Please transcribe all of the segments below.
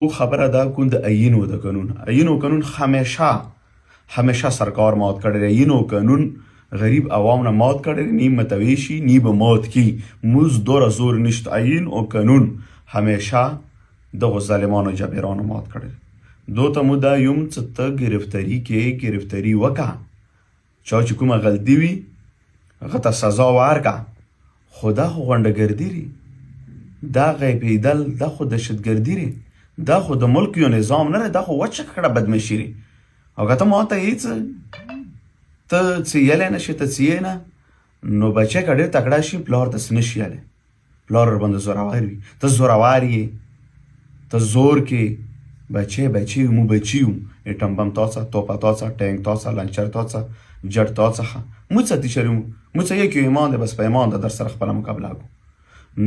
او خبره دا کن د آیین و د قانون همیشه سرکار مات کړی. آیین و قانون غریب عوام نه مات کړی، نی متویشی نی به مات کی موز دور زور نشت. آیین و قانون همیشه دغه ظالمانو جابرانو مات کړی. دو ته مو دا یم چې ته گرفتاری وکړه، چا چې کومه غلطي وي هغه ته سزا ورکړه. خو دا خو غونډهګردي ری، دا غیبېدل، دا خو دهشتګردي ری، دا خو د ملک یو نظام نه دی، دا خو وچه کړه بدمشي ری. او که ته ماته یې ته څیلی نه شي، ته څیې نه، نو بچی که ډېر تکړه شي پلار داسې نه شي یلی. پلار ورباندې زورور وي، ته زورور یې، ته زور کې بچی مو بچی یو. ایټم بم تاڅه، توپه تاڅه، ټینک تاڅه، لنچر تاڅه، جټ تاڅه، مو څه تیشري مو څه یک یو ایمان دی، بس په ایمان ده در سره خپله مقابله کو.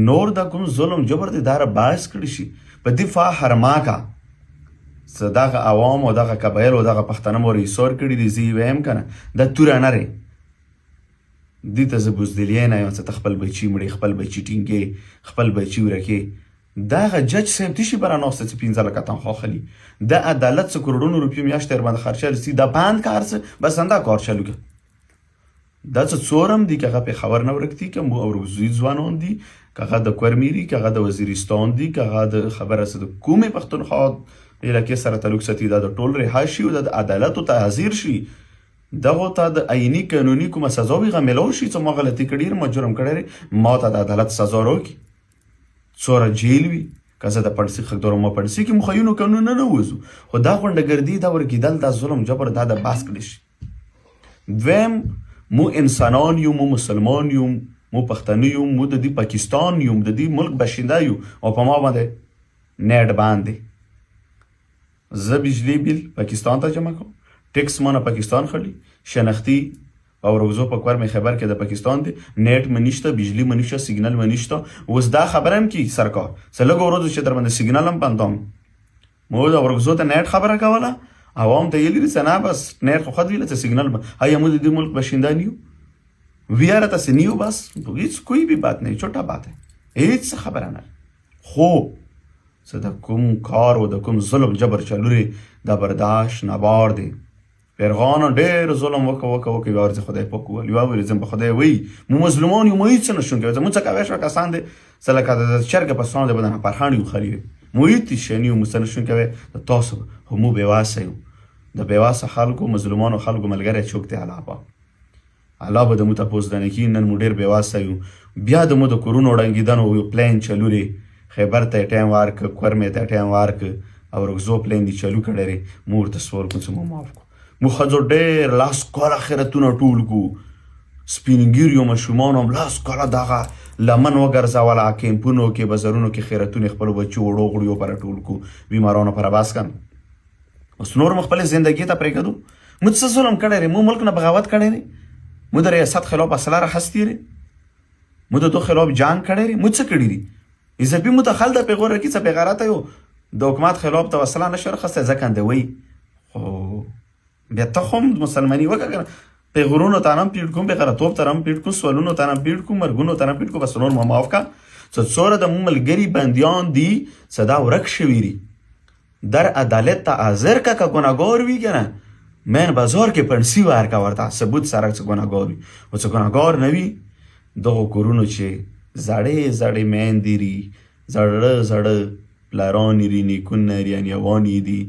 نور دا کوم ظلم جبر دی دا را باعث کړي شي په دفاع حرما کا څه دغه عوام او دغه قبایل او دغه پښتانه مو ریسور کړي دي. زه یې ویم که نه دا توره نه دی، دې ته زه بزدلي نه یم چې ته خپل بچي مړې، خپل بچي ټینګې، خپل بچي ورکې. دغه جج صاحب تشي برا ناسته چې 15 لکه تنخوا خلي، د عدالت څه کروڑونو روپیو میاشت در باندې خرچه رسی، دا بند کار څه بس انده کار چلو که دا څه څورم دي که هغه پېښور نه ورکتي، که مو اورګزوي ځوانان دي، که هغه د کورمیري، که هغه د وزیرستان دي، که هغه د خبره څه د کومې پښتونخوا علاقې سره تعلق ساتي، دا د ټول رها شي او د عدالتو ته حاضر شي. دغو ته د آییني قانوني کومه سزا وي هغه میلاو شي چې ما غلطي کړې یم، ما جرم کړی دی، ما ته د عدالت سزا راکړي. څوره جیل وي، که زه د پړسي خکدارو ما پړسي کې مخیونو قانون نه ووځو. خو دا غونډهګردي، دا ورکېدل، دا ظلم جبر دا د بحث کړی شي. دویم، مو انسانان یو، مو مسلمان یو، مو پښتانه یو، مو د دې پاکستان یو، د دې ملک باشنده یو، او په ما باندې نیټ باندې زه بجلی بیل پاکستان ته جمع کوم، ټیکس ما نه پاکستان خلی، شنختی او روزو په کور می خبر کې د پاکستان دی، نیټ منیشته، بجلی منیشته، سیګنال منیشته. اوس دا خبرم کی سرکار څه لږ ورځو چې در باندې سیګنال هم بندوم، مو د ورغزو ته نیټ خبره کوله، عوام ته یې لري نه بس نیټ خو خود ویله ته سیګنال آیا مو د دې ملک باشنده نیو ویاره تاسې نیو، بس هیڅ کوئی بھی بات نہیں، چھوٹا بات ہے، هیڅ خبره نه. خو څه د کوم کار او د کوم ظلم جبر چلوري دا برداشت نبار دی. فرغانو ډېر ظلم وکړ یو ورځ خدای پاک وویل، یوه ورځ به خدای وایي مو مظلومان یو، مو هیڅ نشون کوي، زموږ څه کوی شوه کسان دی څه لکه د چرګ په سان دی بدن پرخانډ یو خالي وي، مو هیڅ شی نه یو، مو څه نشون کوی تاسو، خو مو بېواسه یو. د بېواسه خلکو مظلومانو خلکو ملګری څوک دی؟ الله پاک. الله به د مو تپوس نه کي، نن مو ډېر بېواسه یو. بیا د مو د کورونو ړنګېدنو یو پلین چلورې، خیبر ته یې ټایم ورکړه، کورمې ته یې ټایم ورکړه، او رغزو پلین دې چالو کړی دی. مو ورته سوال کوم چې مو معاف کړو. مو ښځو ډېر لاس کاله خیرتونه ټول کړو، سپین ګیریو ماشومانو هم لاس کاله دغه لمن وګرځوله، کیمپونو کې بازارونو کې خیرتونه خپلو بچو وړو غړیو پره ټول کړو، بیمارانو پره بس کړم. اوس نور مو خپلې زندګۍ ته پرېږدو. مو څه ظلم کړی دی؟ مو ملک نه بغاوت کړی دی؟ مو د ریاست خلاف اصله راخستی دی؟ مو د دو خلاف جنګ کړی دی؟ مو څه کړي دي؟ اضافي متخل د پیغور کې څه بېغیرته یو د حکومت خلاف ته وسله نشو راخستی ځکه اندوی. خو بیا ته خو هم مسلماني وکړه که نه، پیغورونو ته هم پیډ کوم، بېغیرتوب ته هم پیډ کوم، سوالونو ته هم پیډ کوم، مرګونو ته هم پیډ کوم، بس نور مو معاف کړه. څه څوره د مو ملګري بندیان دي څه دا ورک شوي دي، در عدالت ته حاضر که که ګناهګار وي که نه، مین بازار کې پنسي ورکړه ورته ثبوت سره چې ګناهګار وي. او چې ګناهګار نه وي، دغو کورونو چې زړې میندې دي، زړه پلاران دي، نیکونه دي، انیوانې دي،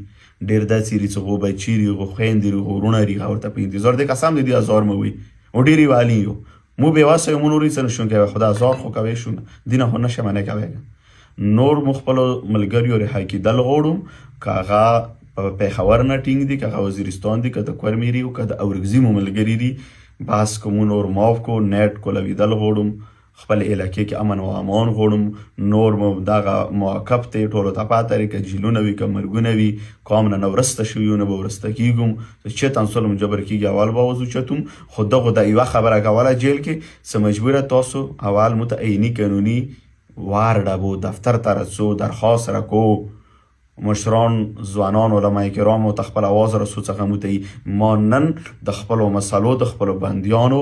ډېر داسې دي چې هغو بچي دي، هغو خویندې دي، هغو وروڼه دي، هغه ورته په انتظار دی. قسم دی دې ازار مه وي، او ډېرې والي یو، مو بېواسه یو، مو نور هېڅ نشون کوی، خو د ازار خو کوی شو نه، دې نه خو نشه منع کوی. نور مو خپلو ملګریو رها کېدل غواړم، که هغه په پېښور نه ټینګ دي، که هغه وزیرستان دي، که د کورمیري او که د اورګزي مو ملګري دي، بس که مو نور معاف کو. نیټ کولوېدل غواړم، خپل علاقې کې امن و امان غواړم. نور مو دغه معاقب دی ټولو ته پاته لري، که جیلونه وي که مرګونه وي، قام نه ورسته شوي نه به ورسته کېږم، چېرته ظلم جبر کېږي اول به وځو. خو دغو د یوه خبره کوله جیل کې څه مجبوره تاسو اول مو ته عیني قانوني واردبو، دفتر ته رسو، درخواست راکو، مشران ځوانان علما کرامو ته خپل اواز رسو څخه مو ته ما نن د خپلو مسلو د خپلو بندیانو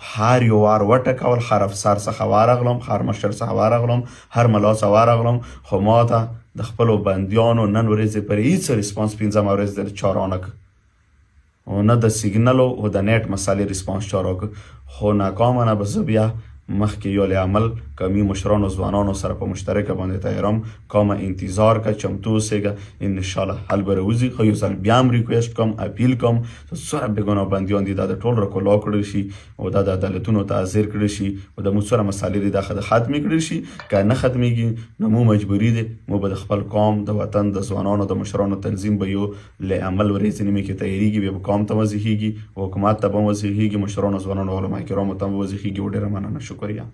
هر یو وار وټکول، هر افسر څخه ورغلم، هر مشر څخه ورغلم، هر ملا څخه ورغلم، خو ما ته د خپلو بندیانو نن ورځې پورې هېڅ ریسپانس 15 ورځ د چا رانه کړ، او نه د سیګنل او د نیټ مسالې ریسپانس چا راکړ. خو ناکامه نه به زه بیا مخکې یو عمل قومي مشرانو ځوانانو سره په مشترکه باندې تیارم کومه انتظار کا چمتو اوسېږه ان شاءالله حل به راوځي. خو یو ځل بیا هم ریکویسټ کوم، اپیل کوم چې څومره بېګناه بندیان دي دا د ټول راکولا کړل شي او دا د عدالتونو تعزیر کړل شي او د موږ څومره مسالې دي دا ختمې کړل شي. که نه ختمېږي نو موږ مجبوري دي موږ به د خپل قوم د وطن د ځوانانو د مشرانو تنظیم به یو له عمل ورځې نیمې کې تیارېږي، بیا به قوم ته وضعیږي، حکومت ته به وضعیږي، مشرانو ځوانانو علما کرامو ته به وضعیږي. ډېره مننه، شکریه.